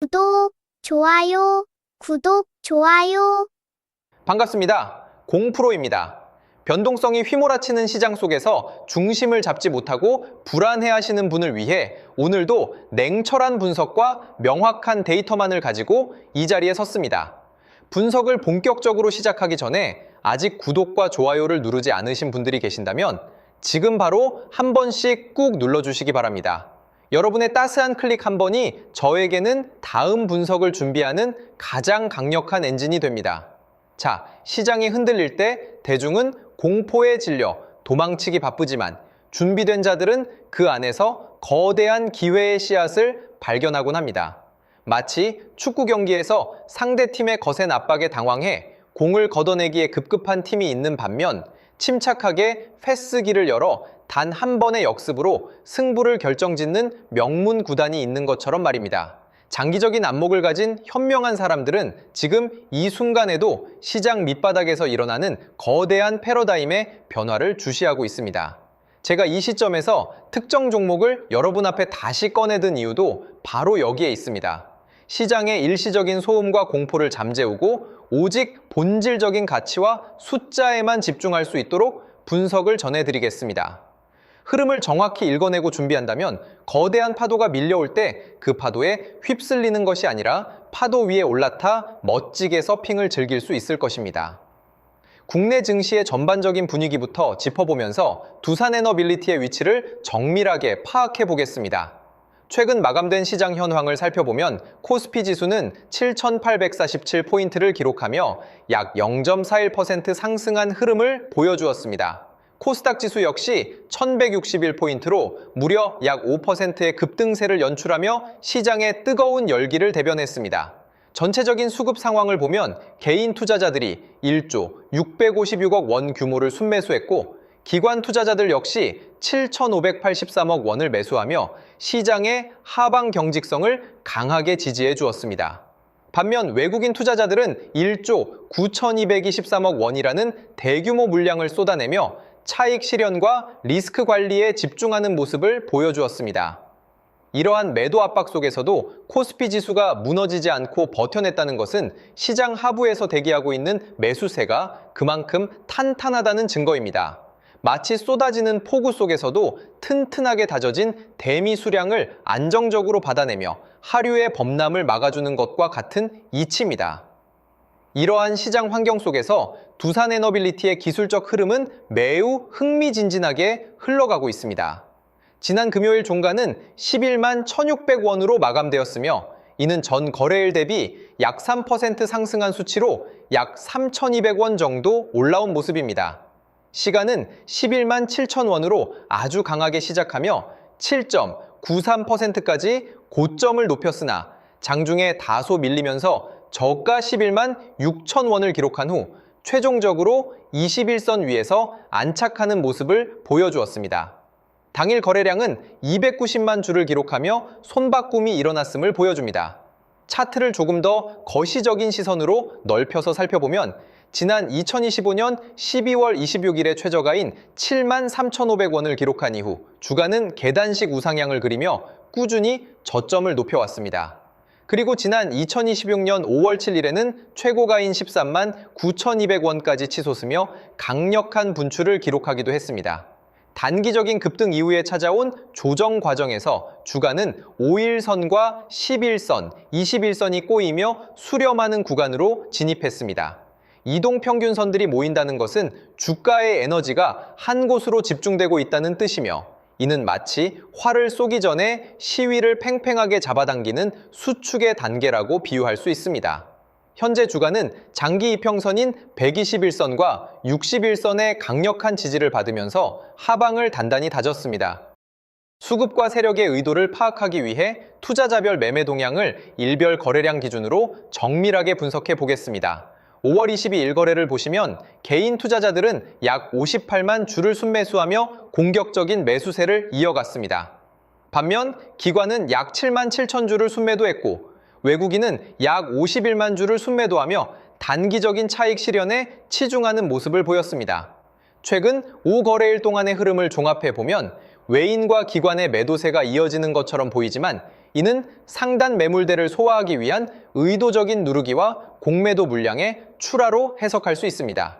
구독, 좋아요, 구독, 좋아요. 반갑습니다. 공프로입니다. 변동성이 휘몰아치는 시장 속에서 중심을 잡지 못하고 불안해하시는 분을 위해 오늘도 냉철한 분석과 명확한 데이터만을 가지고 이 자리에 섰습니다. 분석을 본격적으로 시작하기 전에 아직 구독과 좋아요를 누르지 않으신 분들이 계신다면 지금 바로 한 번씩 꾹 눌러주시기 바랍니다. 여러분의 따스한 클릭 한 번이 저에게는 다음 분석을 준비하는 가장 강력한 엔진이 됩니다. 자, 시장이 흔들릴 때 대중은 공포에 질려 도망치기 바쁘지만 준비된 자들은 그 안에서 거대한 기회의 씨앗을 발견하곤 합니다. 마치 축구 경기에서 상대팀의 거센 압박에 당황해 공을 걷어내기에 급급한 팀이 있는 반면 침착하게 패스기를 열어 단 한 번의 역습으로 승부를 결정짓는 명문 구단이 있는 것처럼 말입니다. 장기적인 안목을 가진 현명한 사람들은 지금 이 순간에도 시장 밑바닥에서 일어나는 거대한 패러다임의 변화를 주시하고 있습니다. 제가 이 시점에서 특정 종목을 여러분 앞에 다시 꺼내든 이유도 바로 여기에 있습니다. 시장의 일시적인 소음과 공포를 잠재우고 오직 본질적인 가치와 숫자에만 집중할 수 있도록 분석을 전해드리겠습니다. 흐름을 정확히 읽어내고 준비한다면 거대한 파도가 밀려올 때 그 파도에 휩쓸리는 것이 아니라 파도 위에 올라타 멋지게 서핑을 즐길 수 있을 것입니다. 국내 증시의 전반적인 분위기부터 짚어보면서 두산에너빌리티의 위치를 정밀하게 파악해 보겠습니다. 최근 마감된 시장 현황을 살펴보면 코스피 지수는 7,847포인트를 기록하며 약 0.41% 상승한 흐름을 보여주었습니다. 코스닥 지수 역시 1161포인트로 무려 약 5%의 급등세를 연출하며 시장의 뜨거운 열기를 대변했습니다. 전체적인 수급 상황을 보면 개인 투자자들이 1조 656억 원 규모를 순매수했고 기관 투자자들 역시 7,583억 원을 매수하며 시장의 하방 경직성을 강하게 지지해 주었습니다. 반면 외국인 투자자들은 1조 9,223억 원이라는 대규모 물량을 쏟아내며 차익 실현과 리스크 관리에 집중하는 모습을 보여주었습니다. 이러한 매도 압박 속에서도 코스피 지수가 무너지지 않고 버텨냈다는 것은 시장 하부에서 대기하고 있는 매수세가 그만큼 탄탄하다는 증거입니다. 마치 쏟아지는 폭우 속에서도 튼튼하게 다져진 대미 수량을 안정적으로 받아내며 하류의 범람을 막아주는 것과 같은 이치입니다. 이러한 시장 환경 속에서 두산에너빌리티의 기술적 흐름은 매우 흥미진진하게 흘러가고 있습니다. 지난 금요일 종가는 11만 1,600원으로 마감되었으며 이는 전 거래일 대비 약 3% 상승한 수치로 약 3,200원 정도 올라온 모습입니다. 시간은 11만 7,000원으로 아주 강하게 시작하며 7.93%까지 고점을 높였으나 장중에 다소 밀리면서 저가 11만 6,000원을 기록한 후 최종적으로 21선 위에서 안착하는 모습을 보여주었습니다. 당일 거래량은 290만 주를 기록하며 손바꿈이 일어났음을 보여줍니다. 차트를 조금 더 거시적인 시선으로 넓혀서 살펴보면 지난 2025년 12월 26일의 최저가인 7만 3,500원을 기록한 이후 주가는 계단식 우상향을 그리며 꾸준히 저점을 높여왔습니다. 그리고 지난 2026년 5월 7일에는 최고가인 13만 9,200원까지 치솟으며 강력한 분출을 기록하기도 했습니다. 단기적인 급등 이후에 찾아온 조정 과정에서 주가는 5일선과 11선, 21선이 꼬이며 수렴하는 구간으로 진입했습니다. 이동평균선들이 모인다는 것은 주가의 에너지가 한 곳으로 집중되고 있다는 뜻이며 이는 마치 활을 쏘기 전에 시위를 팽팽하게 잡아당기는 수축의 단계라고 비유할 수 있습니다. 현재 주가는 장기 이평선인 121선과 61선의 강력한 지지를 받으면서 하방을 단단히 다졌습니다. 수급과 세력의 의도를 파악하기 위해 투자자별 매매 동향을 일별 거래량 기준으로 정밀하게 분석해 보겠습니다. 5월 22일 거래를 보시면 개인 투자자들은 약 58만 주를 순매수하며 공격적인 매수세를 이어갔습니다. 반면 기관은 약 7만 7천 주를 순매도했고 외국인은 약 51만 주를 순매도하며 단기적인 차익 실현에 치중하는 모습을 보였습니다. 최근 5거래일 동안의 흐름을 종합해 보면 외인과 기관의 매도세가 이어지는 것처럼 보이지만 이는 상단 매물대를 소화하기 위한 의도적인 누르기와 공매도 물량의 출하로 해석할 수 있습니다.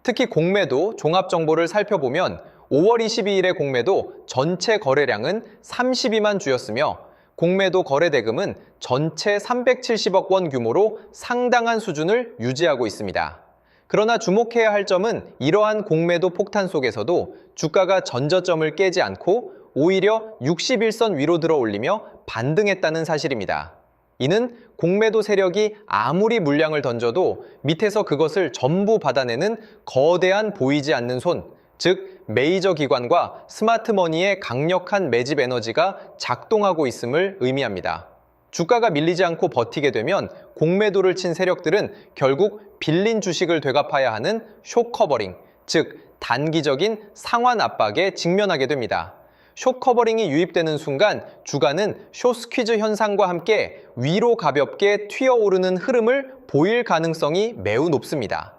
특히 공매도 종합 정보를 살펴보면 5월 22일의 공매도 전체 거래량은 32만 주였으며 공매도 거래 대금은 전체 370억 원 규모로 상당한 수준을 유지하고 있습니다. 그러나 주목해야 할 점은 이러한 공매도 폭탄 속에서도 주가가 전저점을 깨지 않고 오히려 61선 위로 들어 올리며 반등했다는 사실입니다. 이는 공매도 세력이 아무리 물량을 던져도 밑에서 그것을 전부 받아내는 거대한 보이지 않는 손, 즉 메이저 기관과 스마트머니의 강력한 매집 에너지가 작동하고 있음을 의미합니다. 주가가 밀리지 않고 버티게 되면 공매도를 친 세력들은 결국 빌린 주식을 되갚아야 하는 숏커버링, 즉 단기적인 상환 압박에 직면하게 됩니다. 숏커버링이 유입되는 순간 주가는 숏스퀴즈 현상과 함께 위로 가볍게 튀어오르는 흐름을 보일 가능성이 매우 높습니다.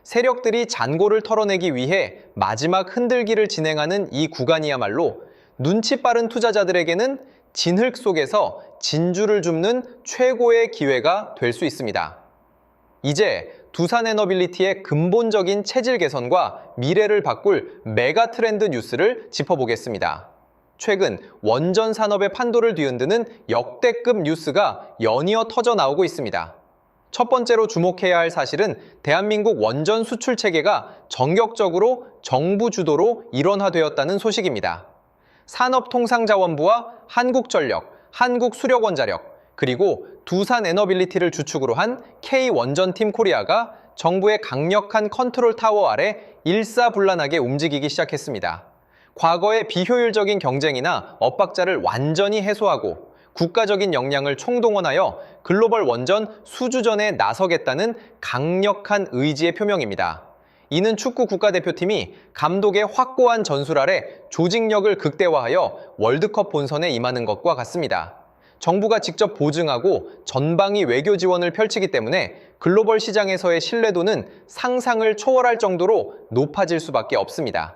세력들이 잔고를 털어내기 위해 마지막 흔들기를 진행하는 이 구간이야말로 눈치 빠른 투자자들에게는 진흙 속에서 진주를 줍는 최고의 기회가 될 수 있습니다. 이제 두산에너빌리티의 근본적인 체질 개선과 미래를 바꿀 메가 트렌드 뉴스를 짚어보겠습니다. 최근 원전 산업의 판도를 뒤흔드는 역대급 뉴스가 연이어 터져 나오고 있습니다. 첫 번째로 주목해야 할 사실은 대한민국 원전 수출 체계가 전격적으로 정부 주도로 일원화되었다는 소식입니다. 산업통상자원부와 한국전력, 한국수력원자력, 그리고 두산에너빌리티를 주축으로 한 K원전팀 코리아가 정부의 강력한 컨트롤 타워 아래 일사불란하게 움직이기 시작했습니다. 과거의 비효율적인 경쟁이나 엇박자를 완전히 해소하고 국가적인 역량을 총동원하여 글로벌 원전 수주전에 나서겠다는 강력한 의지의 표명입니다. 이는 축구 국가대표팀이 감독의 확고한 전술 아래 조직력을 극대화하여 월드컵 본선에 임하는 것과 같습니다. 정부가 직접 보증하고 전방위 외교 지원을 펼치기 때문에 글로벌 시장에서의 신뢰도는 상상을 초월할 정도로 높아질 수밖에 없습니다.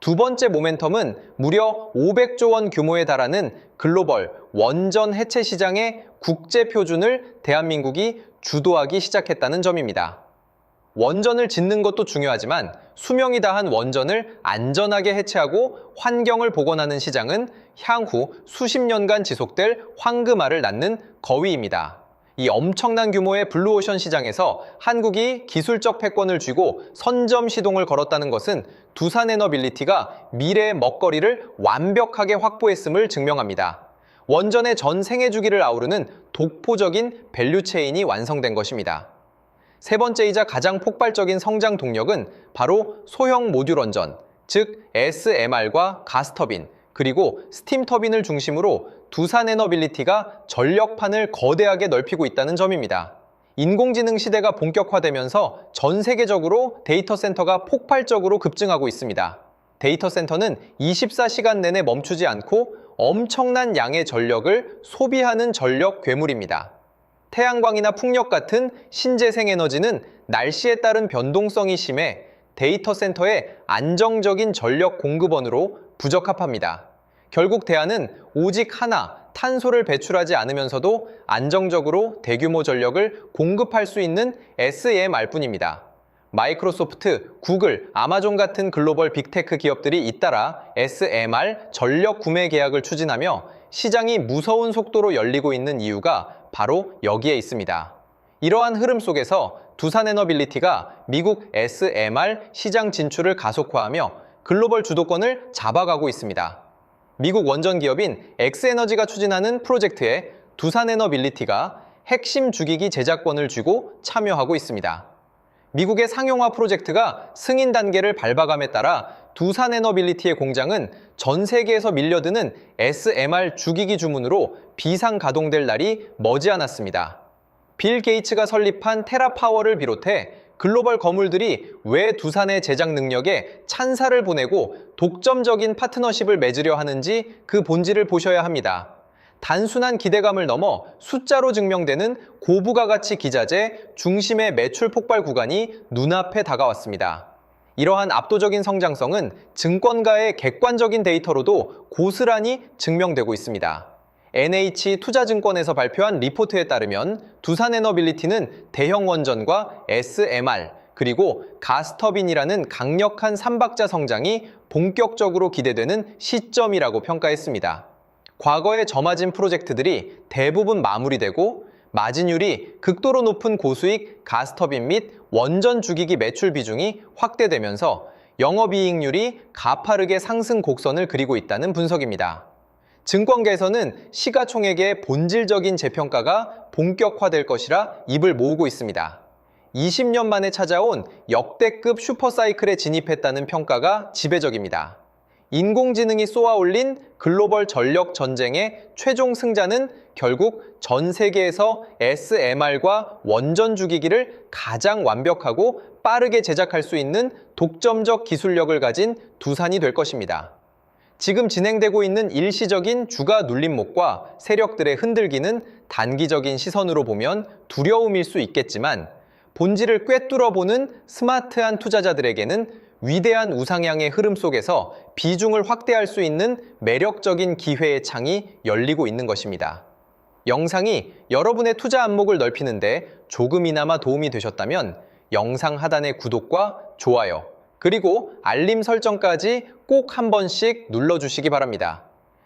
두 번째 모멘텀은 무려 500조 원 규모에 달하는 글로벌 원전 해체 시장의 국제 표준을 대한민국이 주도하기 시작했다는 점입니다. 원전을 짓는 것도 중요하지만 수명이 다한 원전을 안전하게 해체하고 환경을 복원하는 시장은 향후 수십 년간 지속될 황금알을 낳는 거위입니다. 이 엄청난 규모의 블루오션 시장에서 한국이 기술적 패권을 쥐고 선점 시동을 걸었다는 것은 두산에너빌리티가 미래의 먹거리를 완벽하게 확보했음을 증명합니다. 원전의 전 생애 주기를 아우르는 독보적인 밸류체인이 완성된 것입니다. 세 번째이자 가장 폭발적인 성장 동력은 바로 소형 모듈 원전, 즉 SMR과 가스터빈, 그리고 스팀터빈을 중심으로 두산에너빌리티가 전력판을 거대하게 넓히고 있다는 점입니다. 인공지능 시대가 본격화되면서 전 세계적으로 데이터 센터가 폭발적으로 급증하고 있습니다. 데이터 센터는 24시간 내내 멈추지 않고 엄청난 양의 전력을 소비하는 전력 괴물입니다. 태양광이나 풍력 같은 신재생 에너지는 날씨에 따른 변동성이 심해 데이터 센터의 안정적인 전력 공급원으로 부적합합니다. 결국 대안은 오직 하나, 탄소를 배출하지 않으면서도 안정적으로 대규모 전력을 공급할 수 있는 SMR뿐입니다. 마이크로소프트, 구글, 아마존 같은 글로벌 빅테크 기업들이 잇따라 SMR 전력 구매 계약을 추진하며 시장이 무서운 속도로 열리고 있는 이유가 바로 여기에 있습니다. 이러한 흐름 속에서 두산에너빌리티가 미국 SMR 시장 진출을 가속화하며 글로벌 주도권을 잡아가고 있습니다. 미국 원전 기업인 엑스에너지가 추진하는 프로젝트에 두산에너빌리티가 핵심 주기기 제작권을 쥐고 참여하고 있습니다. 미국의 상용화 프로젝트가 승인 단계를 밟아감에 따라 두산에너빌리티의 공장은 전 세계에서 밀려드는 SMR 주기기 주문으로 비상 가동될 날이 머지않았습니다. 빌 게이츠가 설립한 테라파워를 비롯해 글로벌 거물들이 왜 두산의 제작 능력에 찬사를 보내고 독점적인 파트너십을 맺으려 하는지 그 본질을 보셔야 합니다. 단순한 기대감을 넘어 숫자로 증명되는 고부가 가치 기자재 중심의 매출 폭발 구간이 눈앞에 다가왔습니다. 이러한 압도적인 성장성은 증권가의 객관적인 데이터로도 고스란히 증명되고 있습니다. NH투자증권에서 발표한 리포트에 따르면 두산에너빌리티는 대형 원전과 SMR, 그리고 가스터빈이라는 강력한 삼박자 성장이 본격적으로 기대되는 시점이라고 평가했습니다. 과거에 점아진 프로젝트들이 대부분 마무리되고 마진율이 극도로 높은 고수익 가스터빈 및 원전 주기기 매출 비중이 확대되면서 영업이익률이 가파르게 상승 곡선을 그리고 있다는 분석입니다. 증권계에서는 시가총액의 본질적인 재평가가 본격화될 것이라 입을 모으고 있습니다. 20년 만에 찾아온 역대급 슈퍼사이클에 진입했다는 평가가 지배적입니다. 인공지능이 쏘아올린 글로벌 전력 전쟁의 최종 승자는 결국 전 세계에서 SMR과 원전 주기기를 가장 완벽하고 빠르게 제작할 수 있는 독점적 기술력을 가진 두산이 될 것입니다. 지금 진행되고 있는 일시적인 주가 눌림목과 세력들의 흔들기는 단기적인 시선으로 보면 두려움일 수 있겠지만 본질을 꿰뚫어 보는 스마트한 투자자들에게는 위대한 우상향의 흐름 속에서 비중을 확대할 수 있는 매력적인 기회의 창이 열리고 있는 것입니다. 영상이 여러분의 투자 안목을 넓히는데 조금이나마 도움이 되셨다면 영상 하단의 구독과 좋아요, 그리고 알림 설정까지 꼭 한 번씩 눌러주시기 바랍니다.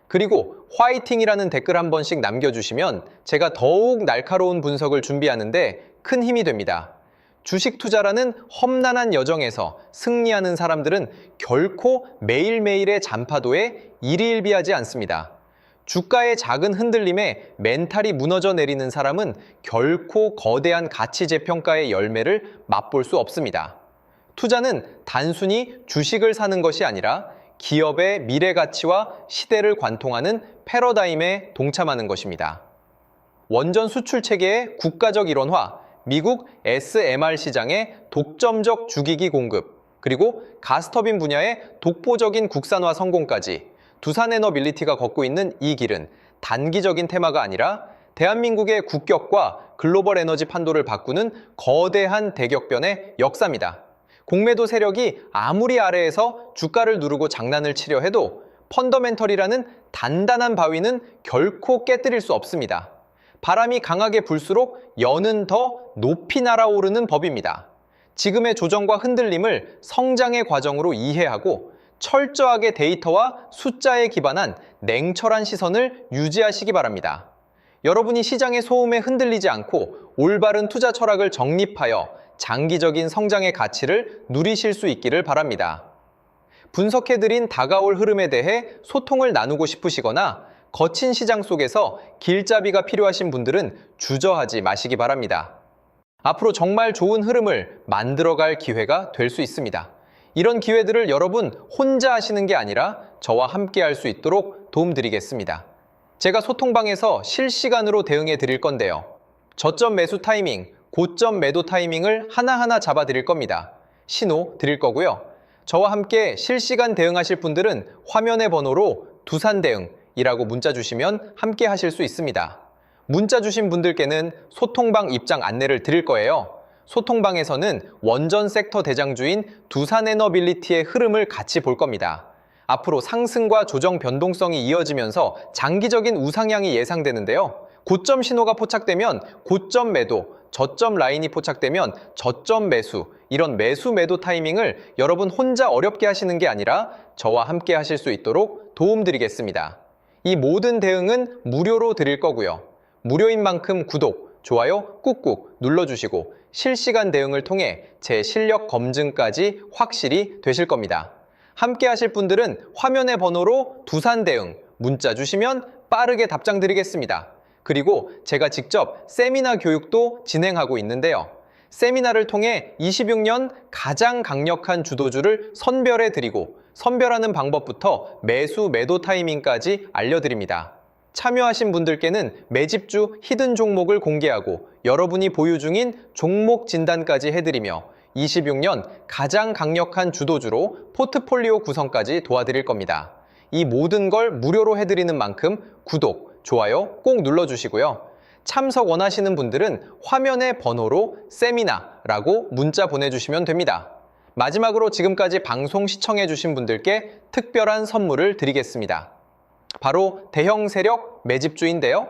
그리고 화이팅이라는 댓글 한 번씩 남겨주시면 제가 더욱 날카로운 분석을 준비하는데 큰 힘이 됩니다. 주식 투자라는 험난한 여정에서 승리하는 사람들은 결코 매일매일의 잔파도에 일희일비하지 않습니다. 주가의 작은 흔들림에 멘탈이 무너져 내리는 사람은 결코 거대한 가치 재평가의 열매를 맛볼 수 없습니다. 투자는 단순히 주식을 사는 것이 아니라 기업의 미래 가치와 시대를 관통하는 패러다임에 동참하는 것입니다. 원전 수출 체계의 국가적 일원화, 미국 SMR 시장의 독점적 주기기 공급, 그리고 가스터빈 분야의 독보적인 국산화 성공까지 두산에너빌리티가 걷고 있는 이 길은 단기적인 테마가 아니라 대한민국의 국격과 글로벌 에너지 판도를 바꾸는 거대한 대격변의 역사입니다. 공매도 세력이 아무리 아래에서 주가를 누르고 장난을 치려 해도 펀더멘털이라는 단단한 바위는 결코 깨뜨릴 수 없습니다. 바람이 강하게 불수록 연은 더 높이 날아오르는 법입니다. 지금의 조정과 흔들림을 성장의 과정으로 이해하고 철저하게 데이터와 숫자에 기반한 냉철한 시선을 유지하시기 바랍니다. 여러분이 시장의 소음에 흔들리지 않고 올바른 투자 철학을 정립하여 장기적인 성장의 가치를 누리실 수 있기를 바랍니다. 분석해드린 다가올 흐름에 대해 소통을 나누고 싶으시거나 거친 시장 속에서 길잡이가 필요하신 분들은 주저하지 마시기 바랍니다. 앞으로 정말 좋은 흐름을 만들어갈 기회가 될 수 있습니다. 이런 기회들을 여러분 혼자 하시는 게 아니라 저와 함께 할 수 있도록 도움드리겠습니다. 제가 소통방에서 실시간으로 대응해 드릴 건데요. 저점 매수 타이밍, 고점 매도 타이밍을 하나하나 잡아 드릴 겁니다. 신호 드릴 거고요. 저와 함께 실시간 대응하실 분들은 화면의 번호로 두산대응이라고 문자 주시면 함께 하실 수 있습니다. 문자 주신 분들께는 소통방 입장 안내를 드릴 거예요. 소통방에서는 원전 섹터 대장주인 두산에너빌리티의 흐름을 같이 볼 겁니다. 앞으로 상승과 조정 변동성이 이어지면서 장기적인 우상향이 예상되는데요. 고점 신호가 포착되면 고점 매도, 저점 라인이 포착되면 저점 매수, 이런 매수 매도 타이밍을 여러분 혼자 어렵게 하시는 게 아니라 저와 함께 하실 수 있도록 도움드리겠습니다. 이 모든 대응은 무료로 드릴 거고요. 무료인 만큼 구독, 좋아요 꾹꾹 눌러주시고 실시간 대응을 통해 제 실력 검증까지 확실히 되실 겁니다. 함께 하실 분들은 화면의 번호로 두산대응 문자 주시면 빠르게 답장 드리겠습니다. 그리고 제가 직접 세미나 교육도 진행하고 있는데요. 세미나를 통해 26년 가장 강력한 주도주를 선별해 드리고 선별하는 방법부터 매수 매도 타이밍까지 알려드립니다. 참여하신 분들께는 매집주 히든 종목을 공개하고 여러분이 보유 중인 종목 진단까지 해드리며 26년 가장 강력한 주도주로 포트폴리오 구성까지 도와드릴 겁니다. 이 모든 걸 무료로 해드리는 만큼 구독, 좋아요 꼭 눌러주시고요. 참석 원하시는 분들은 화면의 번호로 세미나라고 문자 보내주시면 됩니다. 마지막으로 지금까지 방송 시청해주신 분들께 특별한 선물을 드리겠습니다. 바로 대형 세력 매집주인데요.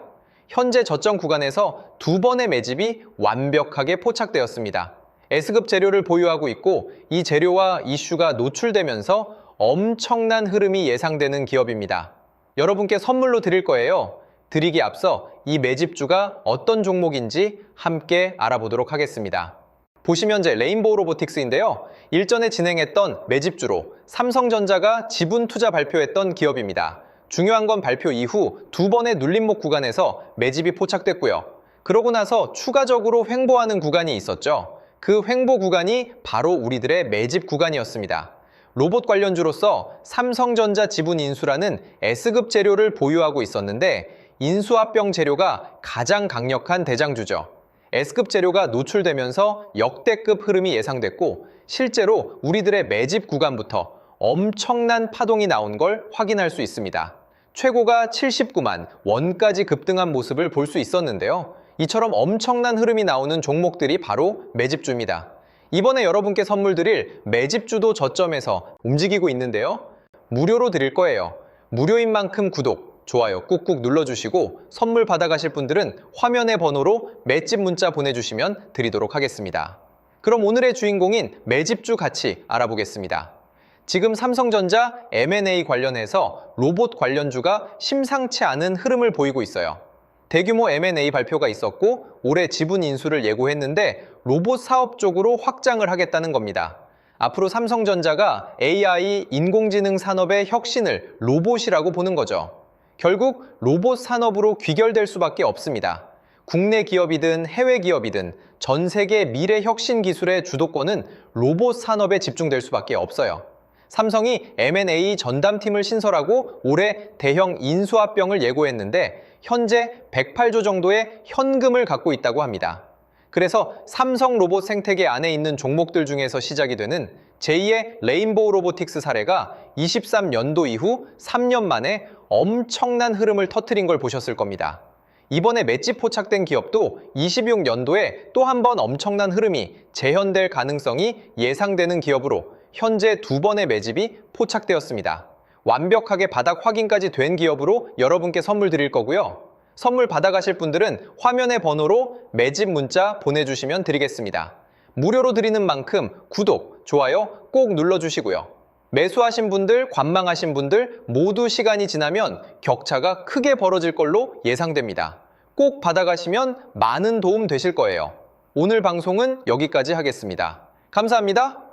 현재 저점 구간에서 두 번의 매집이 완벽하게 포착되었습니다. S급 재료를 보유하고 있고 이 재료와 이슈가 노출되면서 엄청난 흐름이 예상되는 기업입니다. 여러분께 선물로 드릴 거예요. 드리기 앞서 이 매집주가 어떤 종목인지 함께 알아보도록 하겠습니다. 보시면 레인보우 로보틱스인데요. 일전에 진행했던 매집주로 삼성전자가 지분 투자 발표했던 기업입니다. 중요한 건 발표 이후 두 번의 눌림목 구간에서 매집이 포착됐고요. 그러고 나서 추가적으로 횡보하는 구간이 있었죠. 그 횡보 구간이 바로 우리들의 매집 구간이었습니다. 로봇 관련주로서 삼성전자 지분 인수라는 S급 재료를 보유하고 있었는데 인수합병 재료가 가장 강력한 대장주죠. S급 재료가 노출되면서 역대급 흐름이 예상됐고 실제로 우리들의 매집 구간부터 엄청난 파동이 나온 걸 확인할 수 있습니다. 최고가 79만 원까지 급등한 모습을 볼 수 있었는데요. 이처럼 엄청난 흐름이 나오는 종목들이 바로 매집주입니다. 이번에 여러분께 선물 드릴 매집주도 저점에서 움직이고 있는데요. 무료로 드릴 거예요. 무료인 만큼 구독, 좋아요 꾹꾹 눌러주시고 선물 받아가실 분들은 화면의 번호로 매집 문자 보내주시면 드리도록 하겠습니다. 그럼 오늘의 주인공인 매집주 같이 알아보겠습니다. 지금 삼성전자 M&A 관련해서 로봇 관련주가 심상치 않은 흐름을 보이고 있어요. 대규모 M&A 발표가 있었고 올해 지분 인수를 예고했는데 로봇 사업 쪽으로 확장을 하겠다는 겁니다. 앞으로 삼성전자가 AI, 인공지능 산업의 혁신을 로봇이라고 보는 거죠. 결국 로봇 산업으로 귀결될 수밖에 없습니다. 국내 기업이든 해외 기업이든 전 세계 미래 혁신 기술의 주도권은 로봇 산업에 집중될 수밖에 없어요. 삼성이 M&A 전담팀을 신설하고 올해 대형 인수합병을 예고했는데 현재 108조 정도의 현금을 갖고 있다고 합니다. 그래서 삼성 로봇 생태계 안에 있는 종목들 중에서 시작이 되는 제2의 레인보우 로보틱스 사례가 23년도 이후 3년 만에 엄청난 흐름을 터뜨린 걸 보셨을 겁니다. 이번에 맷집 포착된 기업도 26년도에 또 한 번 엄청난 흐름이 재현될 가능성이 예상되는 기업으로 현재 두 번의 매집이 포착되었습니다. 완벽하게 바닥 확인까지 된 기업으로 여러분께 선물 드릴 거고요. 선물 받아가실 분들은 화면의 번호로 매집 문자 보내주시면 드리겠습니다. 무료로 드리는 만큼 구독, 좋아요 꼭 눌러주시고요. 매수하신 분들, 관망하신 분들 모두 시간이 지나면 격차가 크게 벌어질 걸로 예상됩니다. 꼭 받아가시면 많은 도움 되실 거예요. 오늘 방송은 여기까지 하겠습니다. 감사합니다.